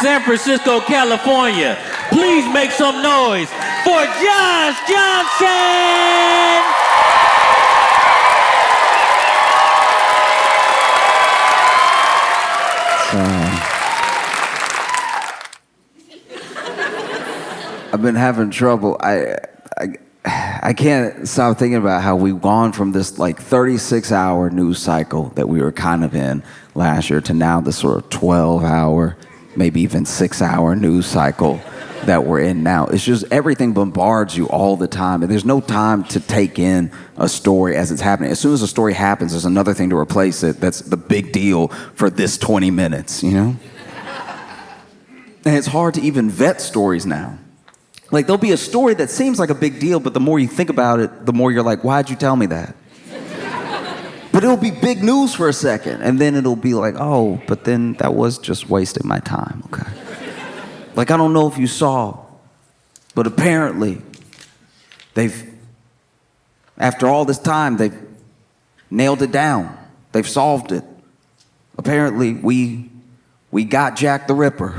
San Francisco, California. Please make some noise for Josh Johnson! I've been having trouble. I can't stop thinking about how we've gone from this like 36-hour news cycle that we were kind of in last year to now this sort of 12-hour, maybe even 6-hour news cycle that we're in now. It's just everything bombards you all the time, and there's no time to take in a story as it's happening. As soon as a story happens, there's another thing to replace it that's the big deal for this 20 minutes, you know? And it's hard to even vet stories now. Like, there'll be a story that seems like a big deal, but the more you think about it, the more you're like, why'd you tell me that? But it'll be big news for a second, and then it'll be like, oh, but then that was just wasting my time, okay? Like, I don't know if you saw, but apparently after all this time, they've nailed it down. They've solved it. Apparently, we got Jack the Ripper.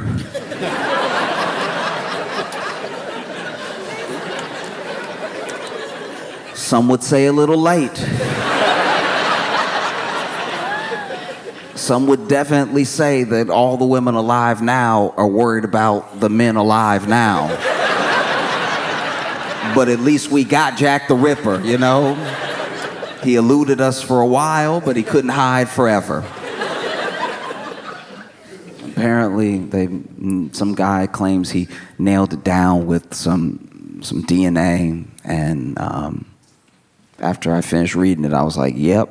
Some would say a little late. Some would definitely say that all the women alive now are worried about the men alive now. But at least we got Jack the Ripper, you know? He eluded us for a while, but he couldn't hide forever. Apparently, some guy claims he nailed it down with some DNA, and after I finished reading it, I was like, yep.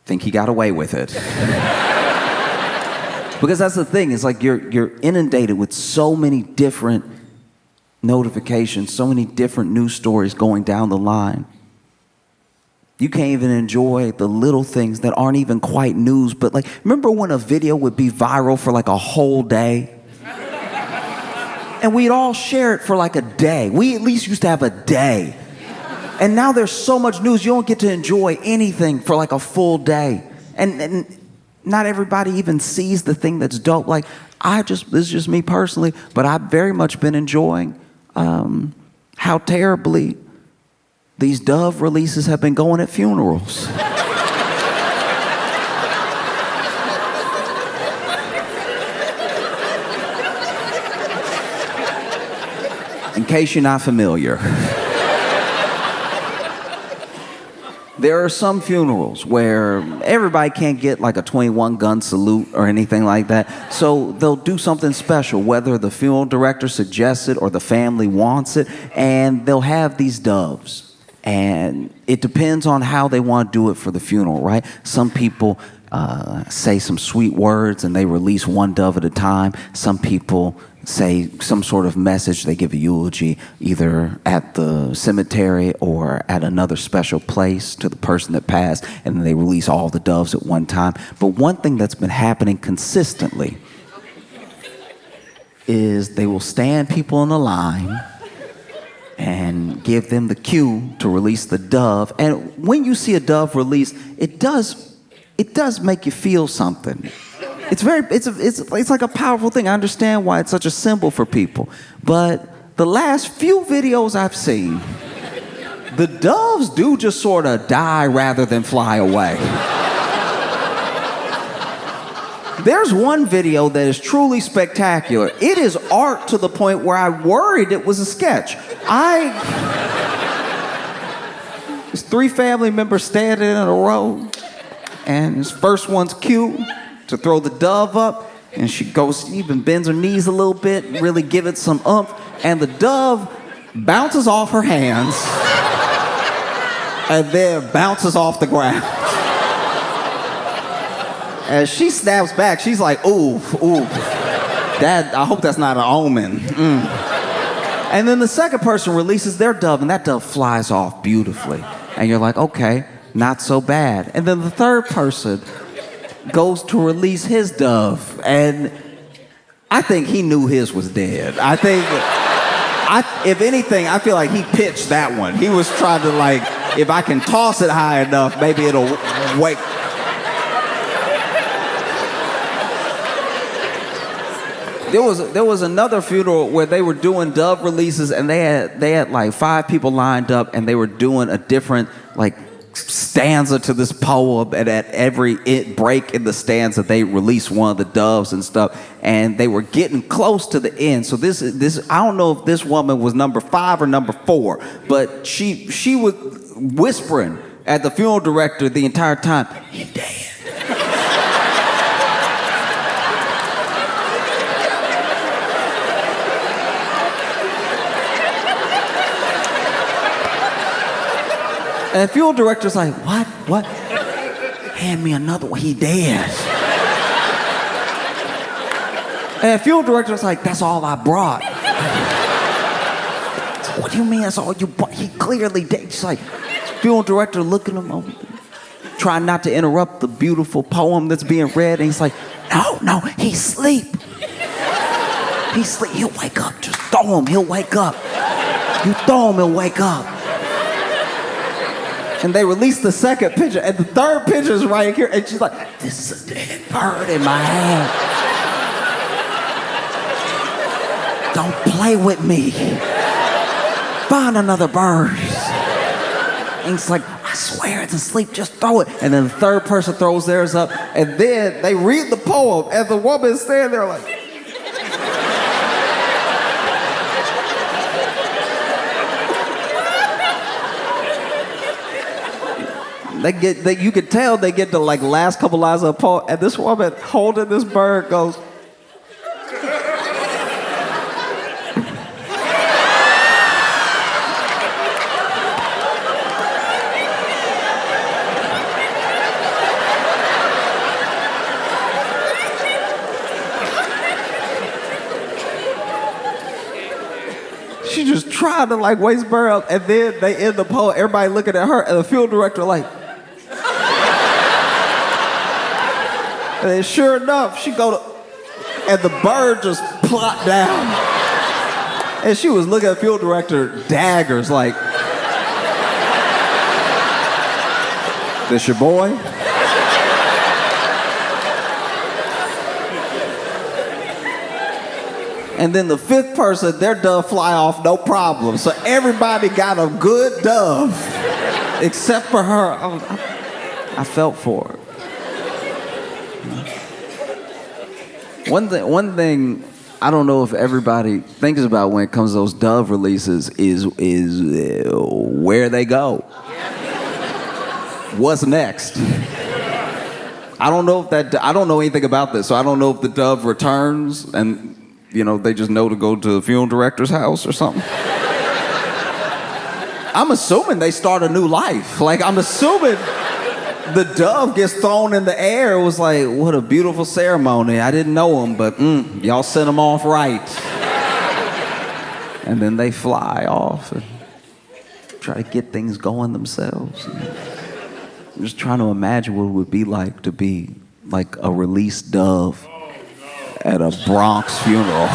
Think he got away with it. Because that's the thing, it's like you're inundated with so many different notifications, so many different news stories going down the line. You can't even enjoy the little things that aren't even quite news, but like, remember when a video would be viral for like a whole day? And we'd all share it for like a day. We at least used to have a day. And now there's so much news, you don't get to enjoy anything for like a full day. And not everybody even sees the thing that's dope. Like, this is just me personally, but I've very much been enjoying how terribly these Dove releases have been going at funerals. In case you're not familiar, there are some funerals where everybody can't get like a 21-gun salute or anything like that. So they'll do something special, whether the funeral director suggests it or the family wants it, and they'll have these doves. And it depends on how they want to do it for the funeral, right? Some people say some sweet words and they release one dove at a time. Some people say some sort of message. They give a eulogy either at the cemetery or at another special place to the person that passed, and then they release all the doves at one time. But one thing that's been happening consistently is they will stand people in a line and give them the cue to release the dove. And when you see a dove release, it does make you feel something. It's like a powerful thing. I understand why it's such a symbol for people. But the last few videos I've seen, the doves do just sort of die rather than fly away. There's one video that is truly spectacular. It is art to the point where I worried it was a sketch. There's 3 family members standing in a row, and this first one's cute to throw the dove up, and she even bends her knees a little bit, really give it some oomph, and the dove bounces off her hands and then bounces off the ground. As she snaps back, she's like, ooh, I hope that's not an omen. And then the second person releases their dove, and that dove flies off beautifully. And you're like, okay, not so bad. And then the third person goes to release his dove, and I think he knew his was dead. If anything, I feel like he pitched that one. He was trying to like, if I can toss it high enough, maybe it'll wake. There was another funeral where they were doing dove releases, and they had like 5 people lined up, and they were doing a different like stanza to this poem, and at every break in the stanza they released one of the doves and stuff, and they were getting close to the end. So this I don't know if this woman was number 5 or number 4, but she was whispering at the funeral director the entire time, "He dead." And the funeral director's like, what? Hand me another one, he dead. And the funeral director's like, that's all I brought. So, what do you mean that's all you brought? He clearly dead. She's like, funeral director looking at him, trying not to interrupt the beautiful poem that's being read, and he's like, no, he's asleep. He's asleep, he'll wake up, just throw him, he'll wake up. You throw him, he'll wake up. And they released the second picture, and the third picture is right here, and she's like, this is a dead bird in my hand. Don't play with me. Find another bird. And he's like, I swear it's asleep, just throw it. And then the third person throws theirs up, and then they read the poem, and the woman's standing there like, you could tell they get the like last couple lines of the poem, and this woman holding this bird goes, she just tried to like waste bird up, and then they end the poem, everybody looking at her, and the field director like, and then sure enough, she go to, and the bird just plopped down. And she was looking at the field director daggers like, this your boy? And then the 5th person, their dove fly off no problem. So everybody got a good dove, except for her. I felt for her. One thing I don't know if everybody thinks about when it comes to those dove releases is where they go. What's next? I don't know anything about this, so I don't know if the dove returns and they just know to go to the funeral director's house or something. I'm assuming they start a new life. Like, I'm assuming the dove gets thrown in the air. It was like, what a beautiful ceremony. I didn't know him, but y'all sent him off right. And then they fly off and try to get things going themselves. I'm just trying to imagine what it would be like to be like a released dove at a Bronx funeral.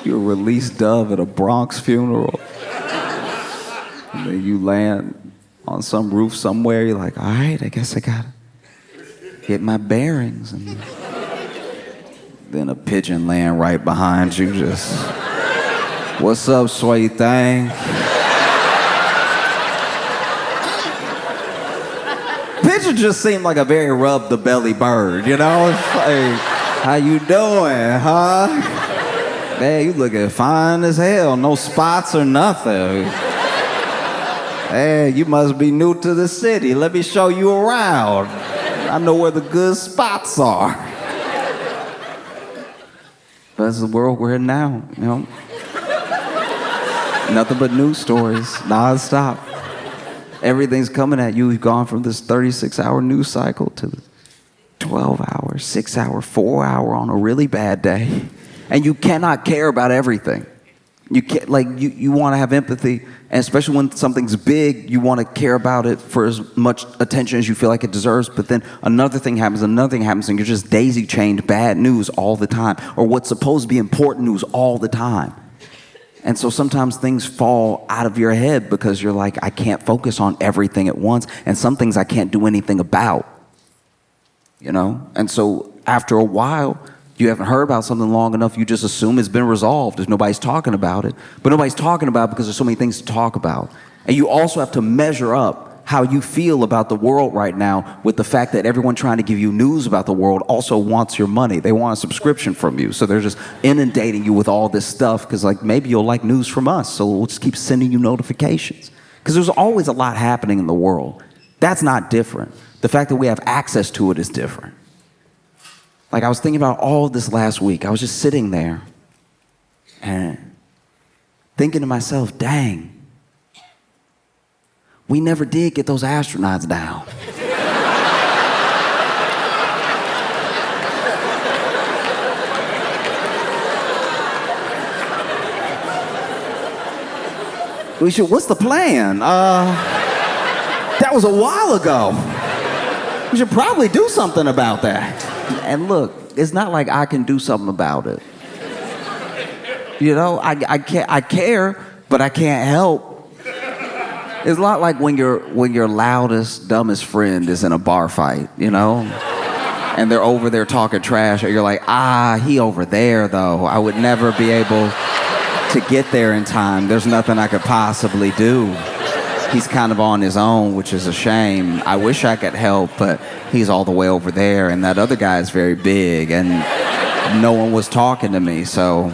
You're a released dove at a Bronx funeral. And then you land on some roof somewhere, you're like, all right, I guess I gotta get my bearings. And then a pigeon land right behind you, just, what's up, sweet thing? Pigeon just seemed like a very rub the belly bird, It's like, how you doing, huh? Hey, you looking fine as hell, no spots or nothing. Hey, you must be new to the city. Let me show you around. I know where the good spots are. But that's the world we're in now, Nothing but news stories, non-stop. Everything's coming at you. We've gone from this 36-hour news cycle to the 12-hour, 6-hour, 4-hour on a really bad day. And you cannot care about everything. You can't, you want to have empathy, and especially when something's big, you want to care about it for as much attention as you feel like it deserves. But then another thing happens, and you're just daisy-chained bad news all the time, or what's supposed to be important news all the time. And so sometimes things fall out of your head because you're like, I can't focus on everything at once, and some things I can't do anything about. you know? And so after a while, you haven't heard about something long enough, you just assume it's been resolved if nobody's talking about it. But nobody's talking about it because there's so many things to talk about. And you also have to measure up how you feel about the world right now with the fact that everyone trying to give you news about the world also wants your money. They want a subscription from you. So they're just inundating you with all this stuff because, like, maybe you'll like news from us, so we'll just keep sending you notifications. Because there's always a lot happening in the world. That's not different. The fact that we have access to it is different. Like, I was thinking about all of this last week. I was just sitting there and thinking to myself, dang, we never did get those astronauts down. We should, what's the plan? That was a while ago. We should probably do something about that. And look, it's not like I can do something about it. You know, I care, but I can't help. It's not like when your loudest, dumbest friend is in a bar fight, you know? And they're over there talking trash, or you're like, he over there, though. I would never be able to get there in time. There's nothing I could possibly do. He's kind of on his own, which is a shame. I wish I could help, but he's all the way over there, and that other guy is very big, and no one was talking to me, so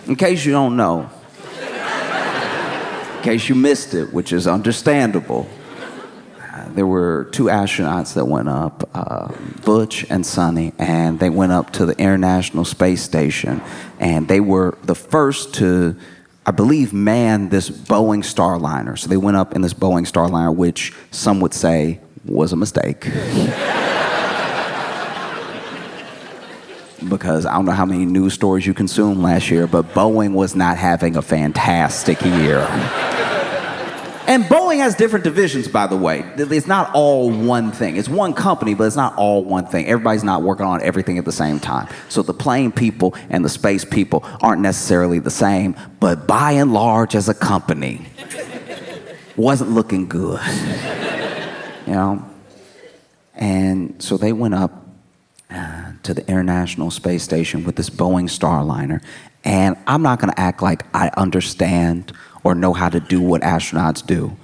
in case you don't know, in case you missed it, which is understandable, there were 2 astronauts that went up, Butch and Sonny, and they went up to the International Space Station, and they were the first to, I believe, man this Boeing Starliner. So they went up in this Boeing Starliner, which some would say was a mistake. Because I don't know how many news stories you consumed last year, but Boeing was not having a fantastic year. And Boeing has different divisions, by the way. It's not all one thing. It's one company, but it's not all one thing. Everybody's not working on everything at the same time. So the plane people and the space people aren't necessarily the same, but by and large, as a company, wasn't looking good. You know? And so they went up to the International Space Station with this Boeing Starliner. And I'm not going to act like I understand or know how to do what astronauts do.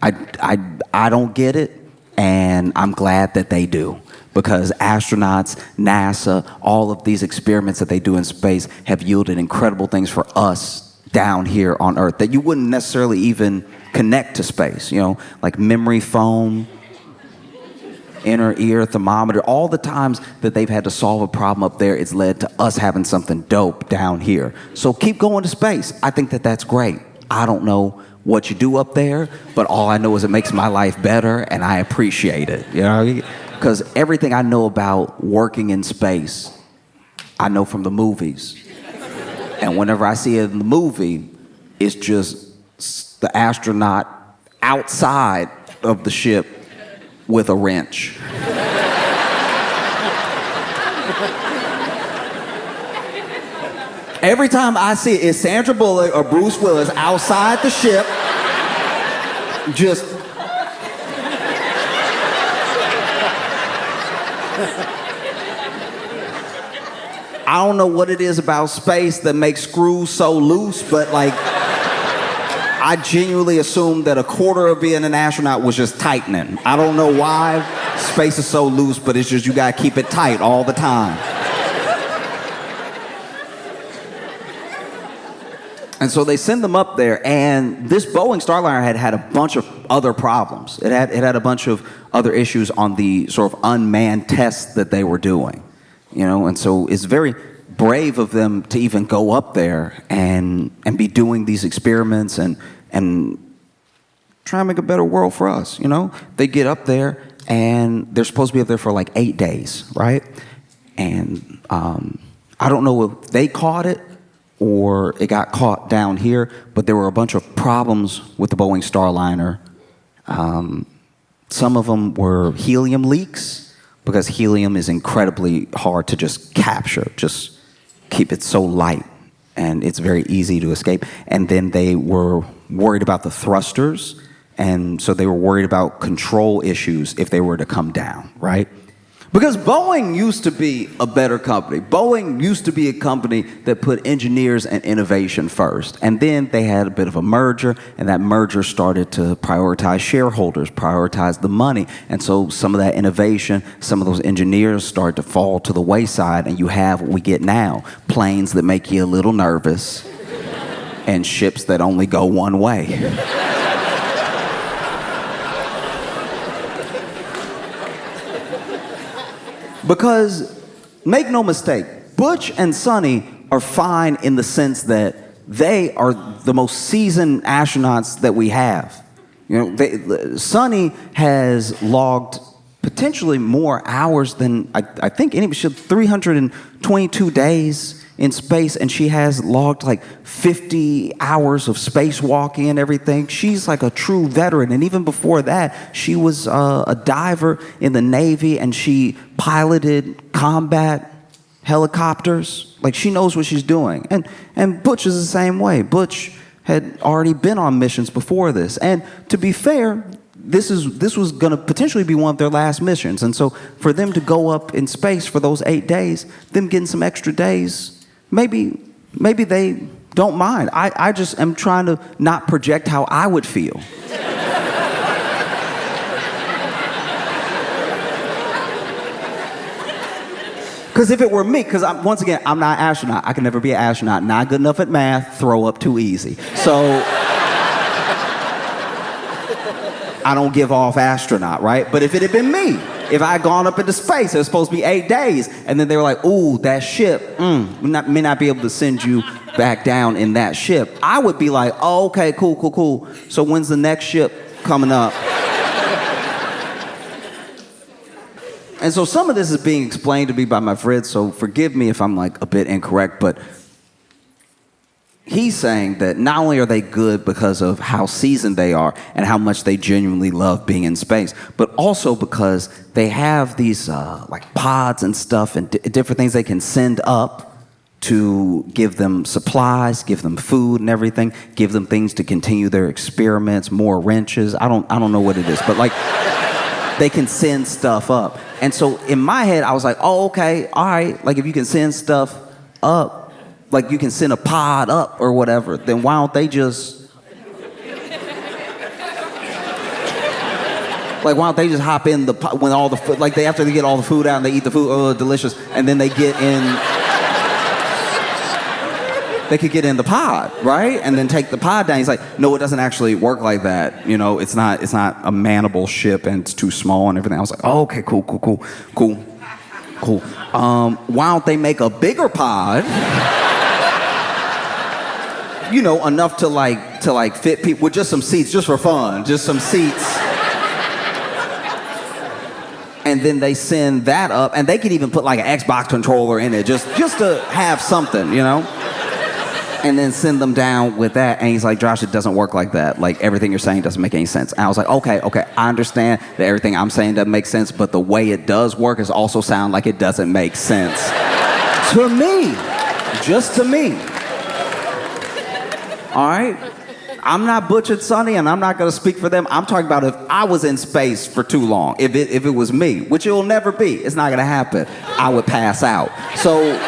I don't get it, and I'm glad that they do. Because astronauts, NASA, all of these experiments that they do in space have yielded incredible things for us down here on Earth that you wouldn't necessarily even connect to space. You know, like memory foam, inner ear thermometer, all the times that they've had to solve a problem up there, it's led to us having something dope down here. So keep going to space. I think that that's great. I don't know what you do up there, but all I know is it makes my life better, and I appreciate it. You know, because everything I know about working in space, I know from the movies. And whenever I see it in the movie, it's just the astronaut outside of the ship with a wrench. Every time I see it, it's Sandra Bullock or Bruce Willis outside the ship, just... I don't know what it is about space that makes screws so loose, but like, I genuinely assumed that a quarter of being an astronaut was just tightening. I don't know why space is so loose, but it's just you gotta keep it tight all the time. And so they send them up there, and this Boeing Starliner had a bunch of other problems. It had a bunch of other issues on the sort of unmanned tests that they were doing, you know. And so it's very brave of them to even go up there and be doing these experiments and try and make a better world for us, you know. They get up there, and they're supposed to be up there for like 8 days, right? And I don't know if they caught it or it got caught down here, but there were a bunch of problems with the Boeing Starliner. Some of them were helium leaks, because helium is incredibly hard to just capture, just keep it so light, and it's very easy to escape. And then they were worried about the thrusters, And so they were worried about control issues if they were to come down, right? Because Boeing used to be a better company. Boeing used to be a company that put engineers and innovation first. And then they had a bit of a merger, and that merger started to prioritize shareholders, prioritize the money. And so some of that innovation, some of those engineers started to fall to the wayside, and you have what we get now, planes that make you a little nervous and ships that only go one way. Because, make no mistake, Butch and Sonny are fine in the sense that they are the most seasoned astronauts that we have. You know, Sonny has logged potentially more hours than I think any. She had 322 days in space, and she has logged like 50 hours of spacewalking and everything. She's like a true veteran. And even before that, she was a diver in the Navy, and she piloted combat helicopters. Like, she knows what she's doing. And Butch is the same way. Butch had already been on missions before this. And to be fair, this was going to potentially be one of their last missions. And so for them to go up in space for those 8 days, them getting some extra days, maybe they don't mind. I just am trying to not project how I would feel. Because if it were me, because once again, I'm not an astronaut. I can never be an astronaut. Not good enough at math, throw up too easy. So I don't give off astronaut, right? But if it had been me, if I had gone up into space, it was supposed to be 8 days, and then they were like, ooh, that ship, we may not be able to send you back down in that ship. I would be like, oh, okay, cool. So when's the next ship coming up? And so some of this is being explained to me by my friend, so forgive me if I'm like a bit incorrect, but he's saying that not only are they good because of how seasoned they are and how much they genuinely love being in space, but also because they have these like pods and stuff and different things they can send up to give them supplies, give them food and everything, give them things to continue their experiments, more wrenches. I don't know what it is, but like they can send stuff up. And so in my head, I was like, oh, okay, all right. Like if you can send stuff up, like you can send a pod up or whatever, then why don't they just, like why don't they just hop in the pod when all the food, like after they get all the food out and they eat the food, oh, delicious, and then they get in, they could get in the pod, right? And then take the pod down. He's like, no, it doesn't actually work like that. You know, it's not a mannable ship and it's too small and everything. I was like, oh, okay, cool. Why don't they make a bigger pod? You know, enough to like fit people with just some seats, just for fun, just some seats. And then they send that up, and they could even put like an Xbox controller in it, just to have something, you know? And then send them down with that. And he's like, Josh, it doesn't work like that. Like, everything you're saying doesn't make any sense. And I was like, okay, I understand that everything I'm saying doesn't make sense, but the way it does work is also sound like it doesn't make sense. To me. Just to me. All right? I'm not Butch and Sonny, and I'm not going to speak for them. I'm talking about if I was in space for too long, if it was me, which it will never be. It's not going to happen. I would pass out. So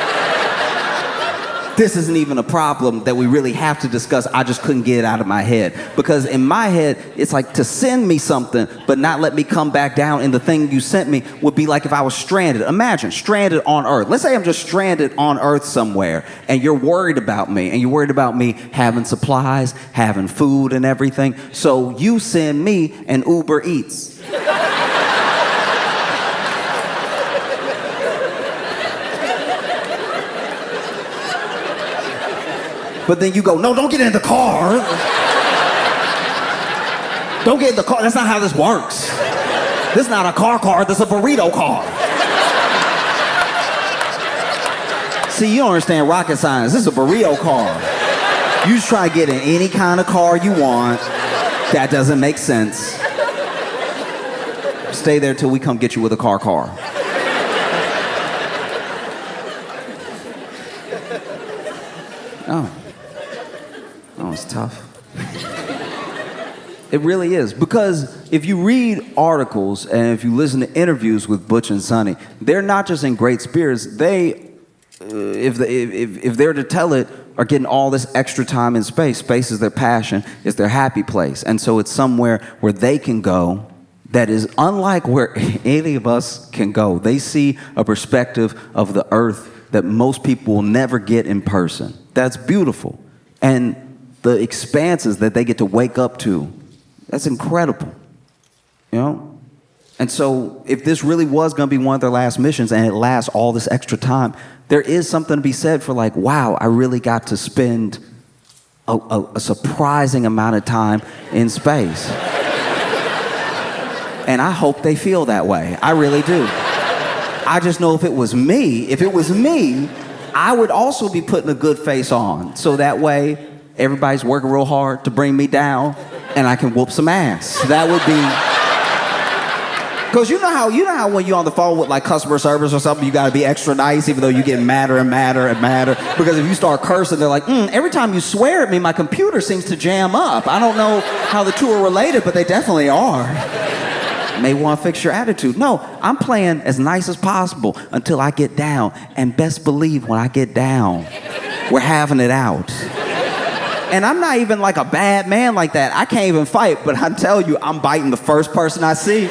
this isn't even a problem that we really have to discuss. I just couldn't get it out of my head. Because in my head, it's like to send me something, but not let me come back down in the thing you sent me would be like if I was stranded. Imagine, stranded on Earth. Let's say I'm just stranded on Earth somewhere, and you're worried about me, and you're worried about me having supplies, having food and everything. So you send me an Uber Eats. But then you go, no, don't get in the car. Don't get in the car. That's not how this works. This is not a car. This is a burrito car. See, you don't understand rocket science. This is a burrito car. You just try to get in any kind of car you want. That doesn't make sense. Stay there till we come get you with a car. Oh, it's tough. It really is. Because if you read articles and if you listen to interviews with Butch and Sonny, they're not just in great spirits. They, if they're to tell it, are getting all this extra time in space. Space is their passion, it's their happy place. And so it's somewhere where they can go that is unlike where any of us can go. They see a perspective of the earth that most people will never get in person. That's beautiful. And the expanses that they get to wake up to, that's incredible, you know? And so if this really was going to be one of their last missions and it lasts all this extra time, there is something to be said for like, wow, I really got to spend a surprising amount of time in space. And I hope they feel that way. I really do. I just know if it was me, I would also be putting a good face on. So that way, everybody's working real hard to bring me down and I can whoop some ass. That would be... Because you know how when you're on the phone with like customer service or something, you got to be extra nice even though you get madder and madder and madder. Because if you start cursing, they're like, every time you swear at me, my computer seems to jam up. I don't know how the two are related, but they definitely are. May want to fix your attitude. No, I'm playing as nice as possible until I get down. And best believe when I get down, we're having it out. And I'm not even like a bad man like that. I can't even fight, but I tell you, I'm biting the first person I see.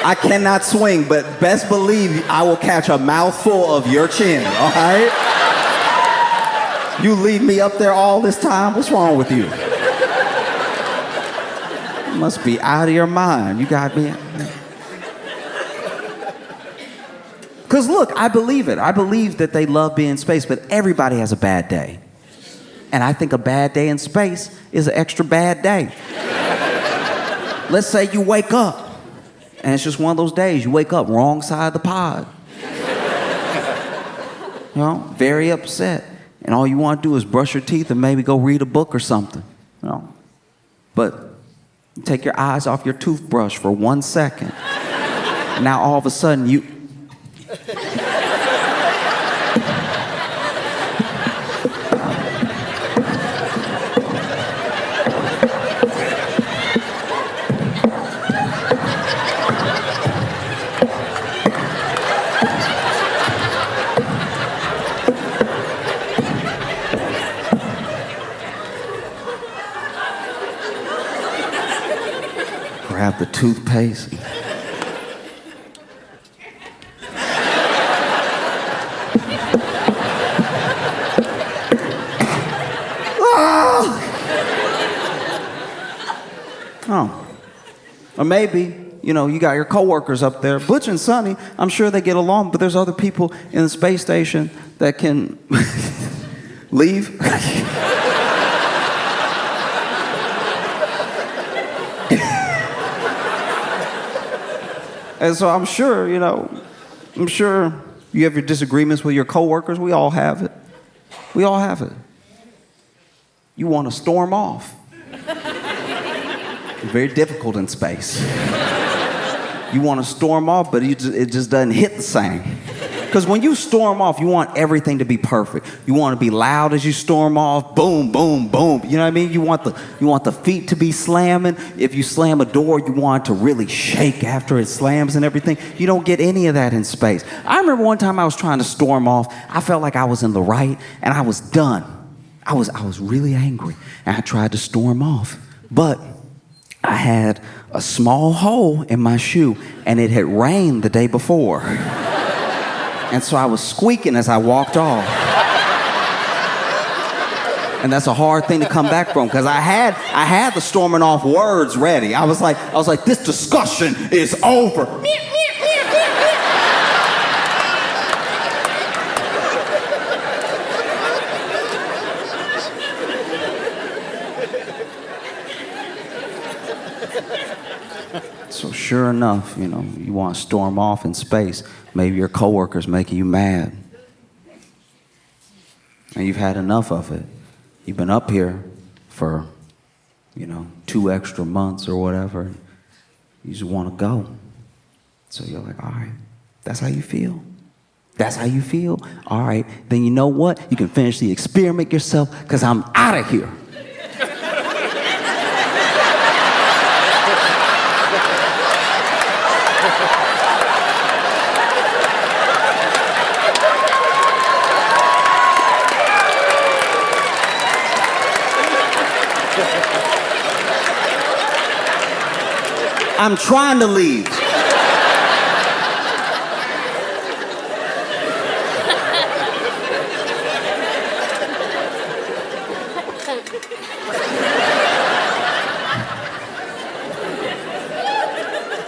I cannot swing, but best believe I will catch a mouthful of your chin, all right? You leave me up there all this time? What's wrong with you? You must be out of your mind. You got me. Because look, I believe it. I believe that they love being in space, but everybody has a bad day. And I think a bad day in space is an extra bad day. Let's say you wake up. And it's just one of those days. You wake up wrong side of the pod. You know, very upset. And all you want to do is brush your teeth and maybe go read a book or something. You know? But you take your eyes off your toothbrush for 1 second. And now all of a sudden you... grab the toothpaste. Oh. Or maybe, you know, you got your coworkers up there. Butch and Sonny, I'm sure they get along, but there's other people in the space station that can leave. And so I'm sure you have your disagreements with your coworkers. We all have it. We all have it. You want to storm off. Very difficult in space. You want to storm off, but it just doesn't hit the same. Because when you storm off, you want everything to be perfect. You want to be loud as you storm off, boom, boom, boom. You know what I mean? You want the feet to be slamming. If you slam a door, you want it to really shake after it slams and everything. You don't get any of that in space. I remember one time I was trying to storm off. I felt like I was in the right, and I was done. I was really angry, and I tried to storm off. But I had a small hole in my shoe, and it had rained the day before. And so I was squeaking as I walked off. And that's a hard thing to come back from, because I had the storming off words ready. I was like, this discussion is over. So sure enough, you want to storm off in space. Maybe your coworker's making you mad. And you've had enough of it. You've been up here for, 2 extra months or whatever. You just want to go. So you're like, all right, that's how you feel. That's how you feel? All right, then you know what? You can finish the experiment yourself, because I'm out of here. I'm trying to leave.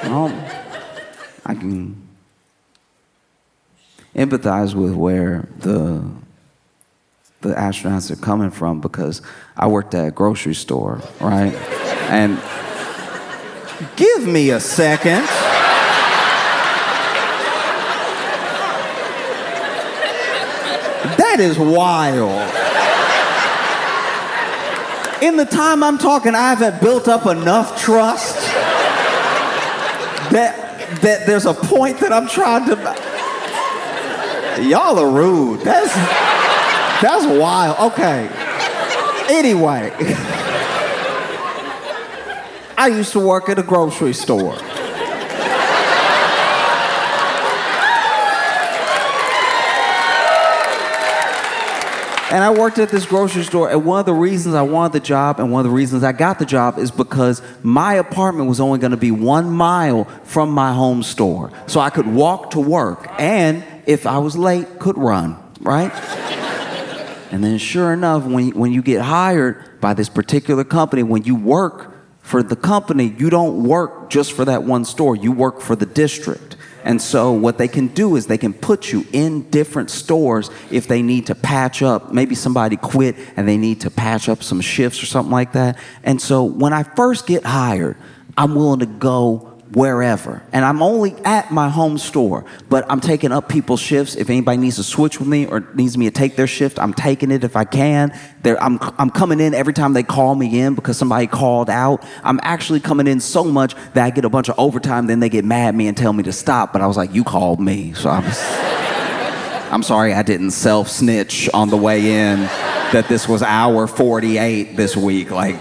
Well, I can empathize with where the astronauts are coming from, because I worked at a grocery store, right? And give me a second. That is wild. In the time I'm talking, I haven't built up enough trust that there's a point that I'm trying to... Y'all are rude. That's wild. Okay. Anyway. I used to work at a grocery store. And I worked at this grocery store, and one of the reasons I wanted the job and one of the reasons I got the job is because my apartment was only going to be 1 mile from my home store. So I could walk to work, and if I was late, could run, right? And then sure enough, when you get hired by this particular company, when you work for the company, you don't work just for that one store, you work for the district. And so what they can do is they can put you in different stores if they need to patch up. Maybe somebody quit and they need to patch up some shifts or something like that. And so when I first get hired, I'm willing to go wherever. And I'm only at my home store, but I'm taking up people's shifts. If anybody needs to switch with me or needs me to take their shift, I'm taking it if I can. I'm coming in every time they call me in because somebody called out. I'm actually coming in so much that I get a bunch of overtime, then they get mad at me and tell me to stop. But I was like, you called me. So I'm sorry I didn't self-snitch on the way in that this was hour 48 this week. Like,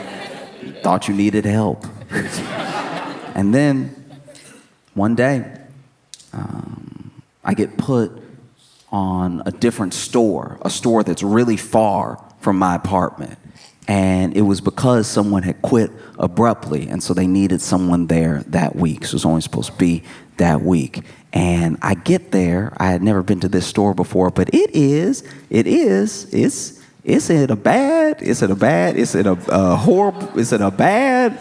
thought you needed help. And then one day, I get put on a different store, a store that's really far from my apartment. And it was because someone had quit abruptly, and so they needed someone there that week. So it was only supposed to be that week. And I get there. I had never been to this store before, but it's in a bad,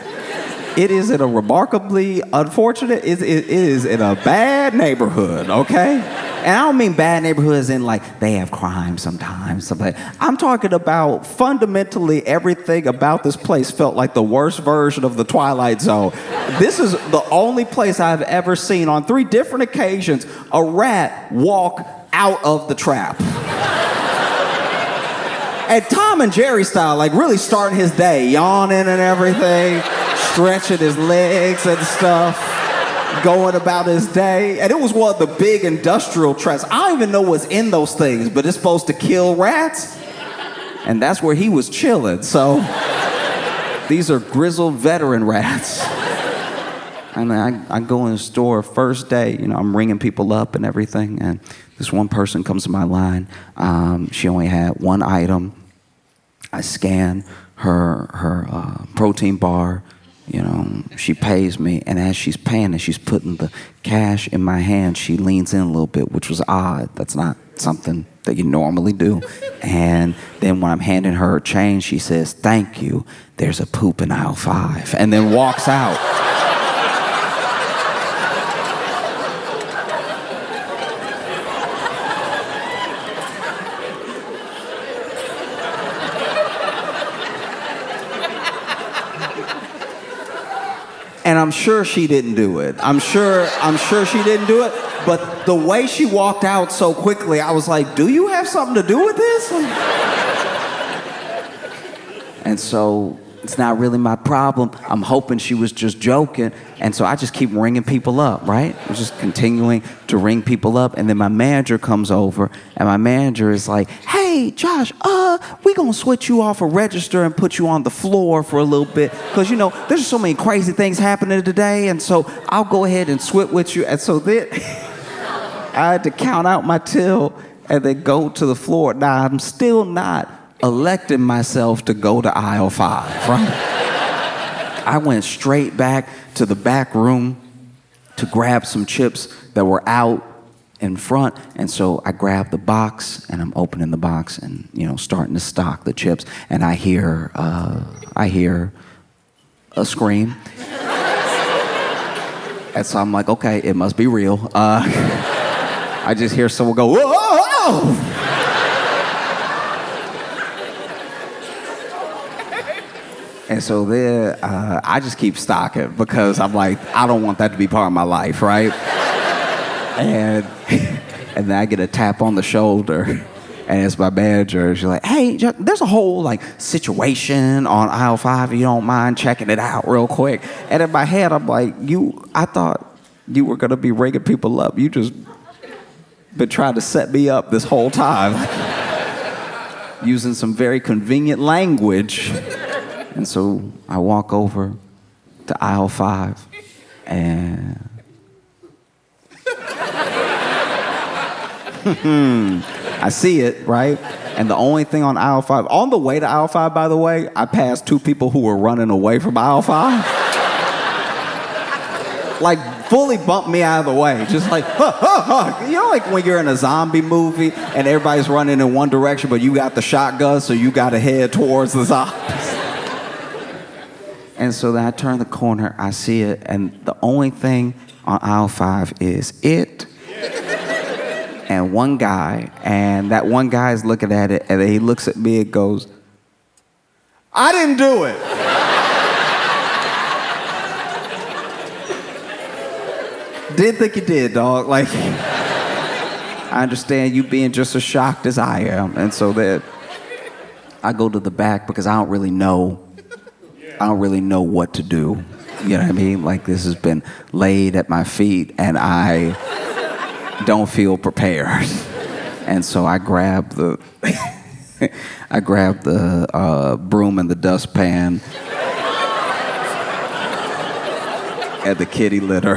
it is in a remarkably unfortunate, it is in a bad neighborhood, okay? And I don't mean bad neighborhoods in like they have crime sometimes. I'm talking about fundamentally everything about this place felt like the worst version of the Twilight Zone. This is the only place I've ever seen on 3 different occasions a rat walk out of the trap. And Tom and Jerry style, like really starting his day, yawning and everything, stretching his legs and stuff, going about his day. And it was one of the big industrial traps. I don't even know what's in those things, but it's supposed to kill rats. And that's where he was chilling. So these are grizzled veteran rats. And I go in the store first day, I'm ringing people up and everything. And this one person comes to my line. She only had 1 item. I scan her protein bar. She pays me, and as she's paying and she's putting the cash in my hand, she leans in a little bit, which was odd. That's not something that you normally do. And then when I'm handing her change, she says, "Thank you. There's a poop in aisle 5," and then walks out. And I'm sure she didn't do it. I'm sure she didn't do it. But the way she walked out so quickly, I was like, do you have something to do with this? And so it's not really my problem. I'm hoping she was just joking. And so I just keep ringing people up, right? I'm just continuing to ring people up. And then my manager comes over, and my manager is like, hey, Josh, we gonna switch you off a register and put you on the floor for a little bit. Because, there's so many crazy things happening today. And so I'll go ahead and switch with you. And so then I had to count out my till and then go to the floor. Now, I'm still not electing myself to go to aisle 5, right? I went straight back to the back room to grab some chips that were out in front. And so I grabbed the box, and I'm opening the box and, starting to stock the chips. And I hear a scream. And so I'm like, okay, it must be real. I just hear someone go, whoa, whoa, whoa. And so then I just keep stocking because I'm like, I don't want that to be part of my life, right? And then I get a tap on the shoulder, and it's my manager. She's like, hey, there's a whole situation on aisle 5. If you don't mind checking it out real quick. And in my head, I'm like, I thought you were gonna be ringing people up. You just been trying to set me up this whole time, using some very convenient language. And so I walk over to aisle 5, and I see it, right? And the only thing on aisle 5, on the way to aisle 5, by the way, I passed 2 people who were running away from aisle 5. Fully bumped me out of the way. Just like, huh, huh, huh. Like when you're in a zombie movie and everybody's running in one direction, but you got the shotgun, so you got to head towards the zombies. And so then I turn the corner, I see it, and the only thing on aisle 5 is it and one guy, and that one guy is looking at it, and then he looks at me and goes, I didn't do it. Didn't think you did, dog. I understand you being just as shocked as I am. And so then I go to the back because I don't really know what to do. You know what I mean? This has been laid at my feet, and I don't feel prepared. And so I grab the broom and the dustpan and the kitty litter.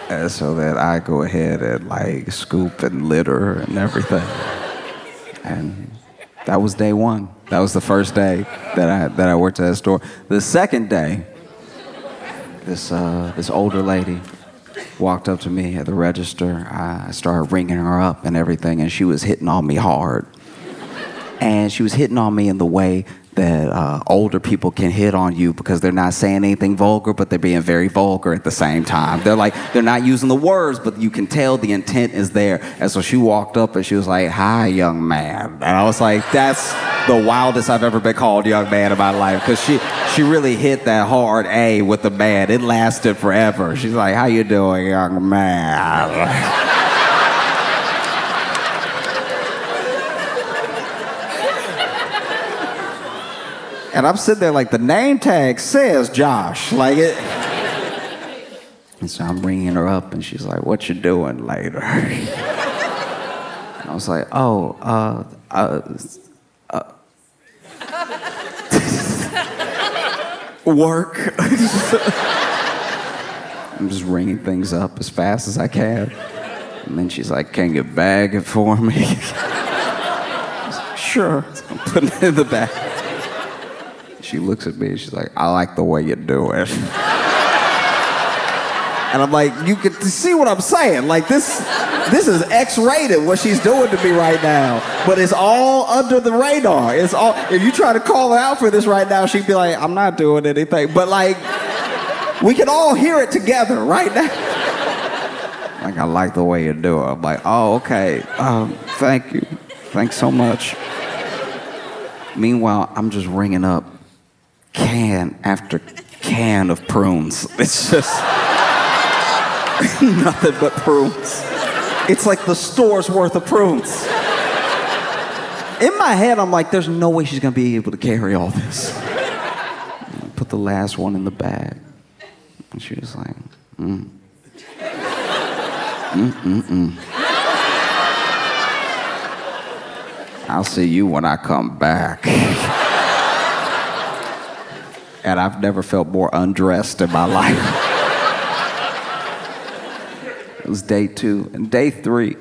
And so that I go ahead and scoop and litter and everything. And that was day 1. That was the first day that I worked at that store. The second day, this older lady walked up to me at the register. I started ringing her up and everything, and she was hitting on me hard. And she was hitting on me in the way that older people can hit on you because they're not saying anything vulgar, but they're being very vulgar at the same time. They're not using the words, but you can tell the intent is there. And so she walked up and she was like, hi, young man. And I was like, that's the wildest I've ever been called young man in my life, because she really hit that hard A with the man. It lasted forever. She's like, how you doing, young man? And I'm sitting there the name tag says Josh. And so I'm ringing her up, and she's like, what you doing later? And I was like, work. I'm just ringing things up as fast as I can. And then she's like, can you bag it for me? I was like, sure. So I'm putting it in the bag. She looks at me and she's like, I like the way you do it. And I'm like, you can see what I'm saying. This is X-rated, what she's doing to me right now. But it's all under the radar. It's all, if you try to call her out for this right now, she'd be like, I'm not doing anything. But we can all hear it together right now. I like the way you do it. I'm like, oh, okay. Thank you. Thanks so much. Meanwhile, I'm just ringing up can after can of prunes. It's just nothing but prunes. It's like the store's worth of prunes. In my head, I'm like, there's no way she's gonna be able to carry all this. Put the last one in the bag. And she was like, I'll see you when I come back. And I've never felt more undressed in my life. It was day 2. And day 3,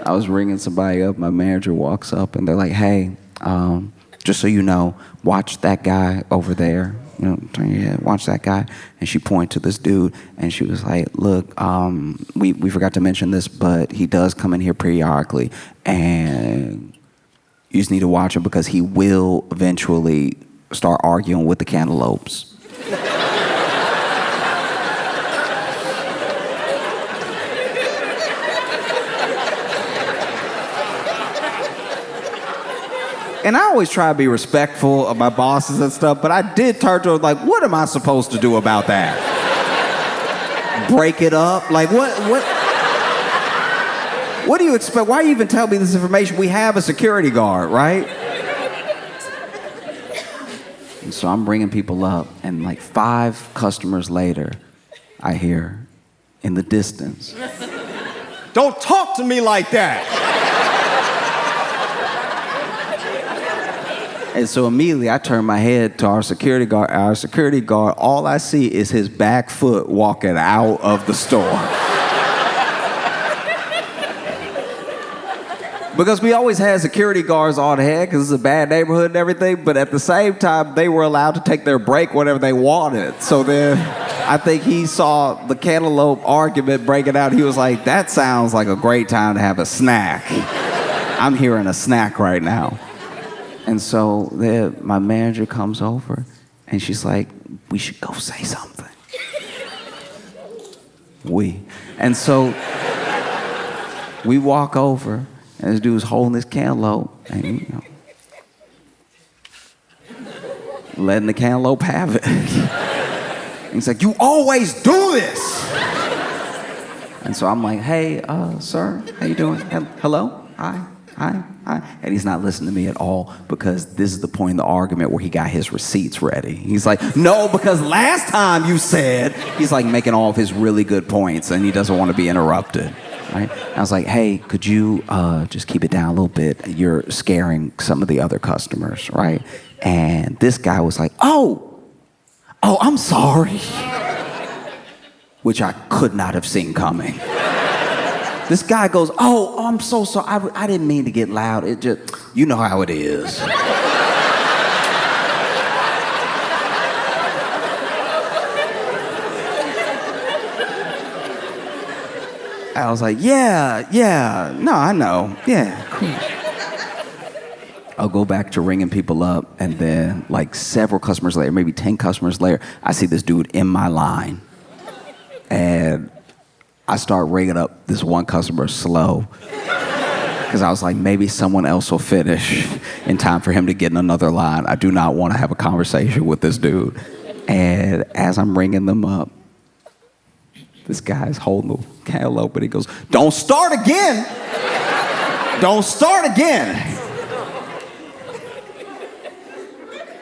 I was ringing somebody up. My manager walks up and they're like, hey, just so you know, watch that guy over there. You know, turn your head, watch that guy. And she pointed to this dude and she was like, look, we forgot to mention this, but he does come in here periodically and you just need to watch him because he will eventually start arguing with the cantaloupes. And I always try to be respectful of my bosses and stuff, but I did turn to her like, what am I supposed to do about that? Break it up? Like, what do you expect? Why you even tell me this information? We have a security guard, right? And so I'm bringing people up, and like 5 customers later, I hear in the distance, don't talk to me like that. And so immediately I turn my head to our security guard. Our security guard, all I see is his back foot walking out of the store. Because we always had security guards on hand because it's a bad neighborhood and everything, but at the same time, they were allowed to take their break whenever they wanted. So then I think he saw the cantaloupe argument breaking out. He was like, that sounds like a great time to have a snack. I'm hearing a snack right now. And so my manager comes over and she's like, we should go say something. And so we walk over and this dude's holding this cantaloupe and, you know, letting the cantaloupe have it. And he's like, you always do this. And so I'm like, hey, sir, how you doing? Hello? Hi. And he's not listening to me at all because this is the point in the argument where he got his receipts ready. He's like, no, because last time you said, he's like making all of his really good points and he doesn't want to be interrupted, right? I was like, hey, could you just keep it down a little bit? You're scaring some of the other customers, right? And this guy was like, oh, I'm sorry. Which I could not have seen coming. This guy goes, oh, I'm so sorry. I didn't mean to get loud. It just, you know how it is. I was like, yeah, no, I know. Yeah, cool. I'll go back to ringing people up, and then like several customers later, maybe 10 customers later, I see this dude in my line. And I start ringing up this one customer slow because I was like, maybe someone else will finish in time for him to get in another line. I do not want to have a conversation with this dude. And as I'm ringing them up, this guy's holding the cantaloupe and he goes, don't start again. Don't start again.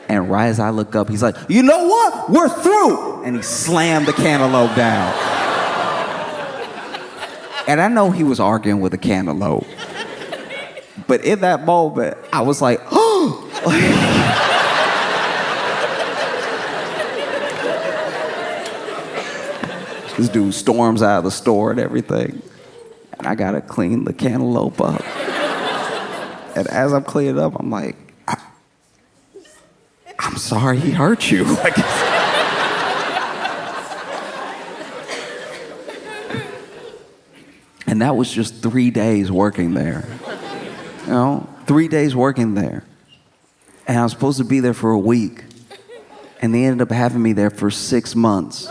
And right as I look up, he's like, you know what? We're through. And he slammed the cantaloupe down. And I know he was arguing with a cantaloupe. But in that moment, I was like, oh! This dude storms out of the store and everything. And I gotta clean the cantaloupe up. And as I'm cleaning up, I'm like, I'm sorry he hurt you. And that was just 3 days working there. You know, 3 days working there. And I was supposed to be there for a week. And they ended up having me there for 6 months.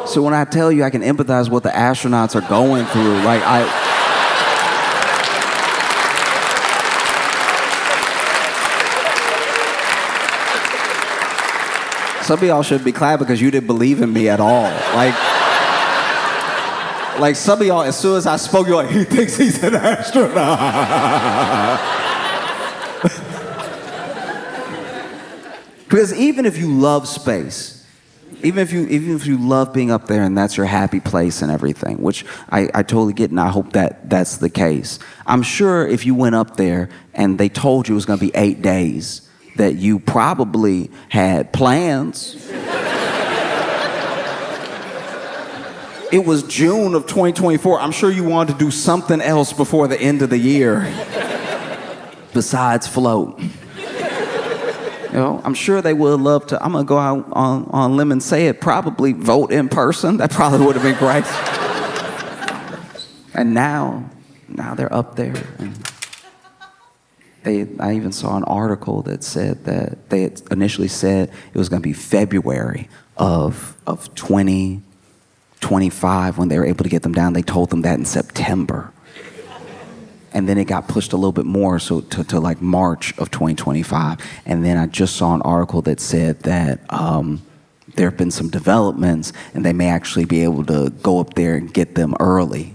So when I tell you I can empathize what the astronauts are going through, like some of y'all should be clapping because you didn't believe in me at all. Like, Like some of y'all, as soon as I spoke, you're like, he thinks he's an astronaut. Because even if you love space, even if you love being up there and that's your happy place and everything, which I totally get, and I hope that that's the case. I'm sure if you went up there and they told you it was going to be 8 days, that you probably had plans. It was June of 2024. I'm sure you wanted to do something else before the end of the year besides float. You know, I'm sure they would love to. I'm going to go out on limb and say it, probably vote in person. That probably would have been great. And now they're up there. And I even saw an article that said that they had initially said it was going to be February of 2025 when they were able to get them down. They told them that in September. And then it got pushed a little bit more, so to like March of 2025. And then I just saw an article that said that there have been some developments and they may actually be able to go up there and get them early.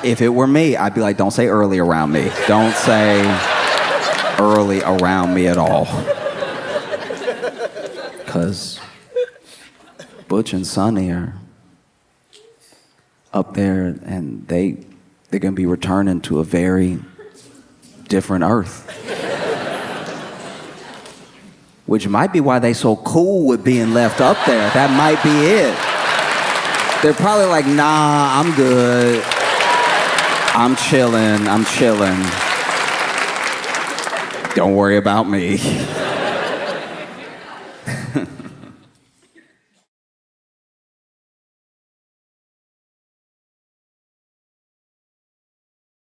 If it were me, I'd be like, don't say early around me. Don't say early around me at all. Because Butch and Sonny are up there and they're going to be returning to a very different Earth. Which might be why they so cool with being left up there. That might be it. They're probably like, nah, I'm good. I'm chilling. Don't worry about me.